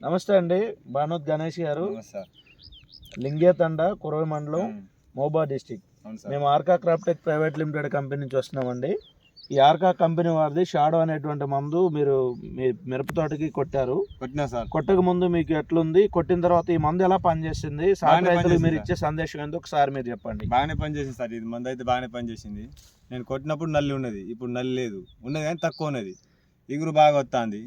నమస్తే అండి, భానోత్ గణేష్ గారు. సార్ లింగేతండ కురవి మండలం మోబా డిస్టిక్. అవును సార్. మేము ఆర్కా క్రాప్టెక్ ప్రైవేట్ లిమిటెడ్ కంపెనీ నుంచి వస్తున్నామండి. ఈ ఆర్కా కంపెనీ వారిది షాడో అనేటువంటి మందు మీరు మీ మిరప తోటకి కొట్టారు. కొట్టినా సార్. కొట్టక ముందు మీకు ఎట్లుంది, కొట్టిన తర్వాత ఈ మందు ఎలా పనిచేసింది, సాగు రైతులకు మీరు ఇచ్చే సందేశం ఏందో ఒకసారి మీరు చెప్పండి. బాగానే పనిచేసింది సార్. ఇది మందు అయితే బాగానే పనిచేసింది. నేను కొట్టినప్పుడు నల్లి ఉన్నది, ఇప్పుడు నల్లి లేదు, ఉన్నది కానీ తక్కువ ఉన్నది. ఇగురు బాగా వస్తుంది,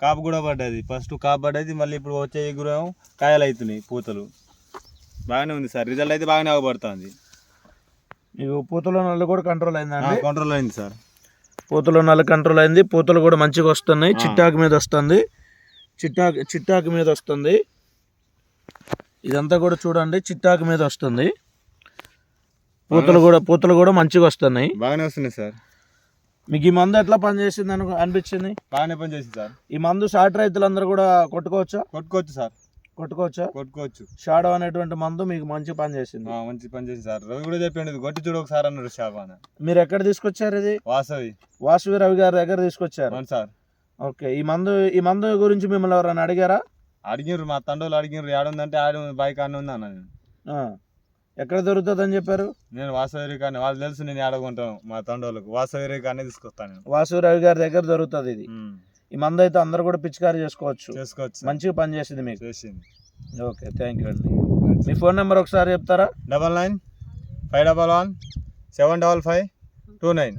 కాపు కూడా పడ్డది. ఫస్ట్ కాపు పడ్డది, మళ్ళీ ఇప్పుడు వచ్చే ఇగురు ఏమో కాయలు అవుతున్నాయి, పూతలు. బాగానే ఉంది సార్, రిజల్ట్ అయితే బాగానే అవబడుతుంది. మీకు పూతలో నల్లు కూడా కంట్రోల్ అయిందండి? కంట్రోల్ అయింది సార్. పూతలో నల్లు కంట్రోల్ అయింది, పూతలు కూడా మంచిగా వస్తున్నాయి. చిట్టాకు మీద వస్తుంది, చిట్టాకు మీద వస్తుంది. ఇదంతా కూడా చూడండి, చిట్టాకు మీద వస్తుంది. పూతలు కూడా మంచిగా వస్తున్నాయి, బాగానే వస్తున్నాయి సార్. మీకు ఈ మందు ఎట్లా పనిచేసింది అనిపించింది? బాగానే పనిచేసింది సార్. ఈ మందు సాటి రైతులందరూ కూడా కొట్టుకోవచ్చా? కొట్టుకోవచ్చు సార్. కొట్టుకోవచ్చు. షాడో అనేటువంటి మందు మీకు మంచి పని చేసింది. మంచి పని చేసింది సార్. రవి కూడా చెప్పండి, కొట్టి చూడు ఒకసారి అన్నాడు షాబానా. మీరు ఎక్కడ తీసుకొచ్చారు ఇది? వాసవి రవి గారి దగ్గర తీసుకొచ్చారు. అవును సార్. ఓకే, ఈ మందు గురించి మిమ్మల్ని ఎవరైనా అడిగారా? అడిగిర్రు, మా తండ్రులు అడిగిర్రు. ఏడుందంటే బైక్ అన్న ఉంది అన్న. నేను ఎక్కడ దొరుకుతుంది అని చెప్పారు? నేను వాసవి కానీ వాళ్ళు తెలుసు, నేను ఏడకుంటాను మా తండ్రులకు. వాసవి కానీ తీసుకొస్తాను. వాసవి రవి గారి దగ్గర దొరుకుతుంది ఇది. ఈ మందు అయితే అందరు కూడా పిచికారీ చేసుకోవచ్చు. మంచిగా పని చేసింది మీకు. ఓకే, థ్యాంక్ యూ అండి. మీ ఫోన్ నెంబర్ ఒకసారి చెప్తారా? 99 511 755 29.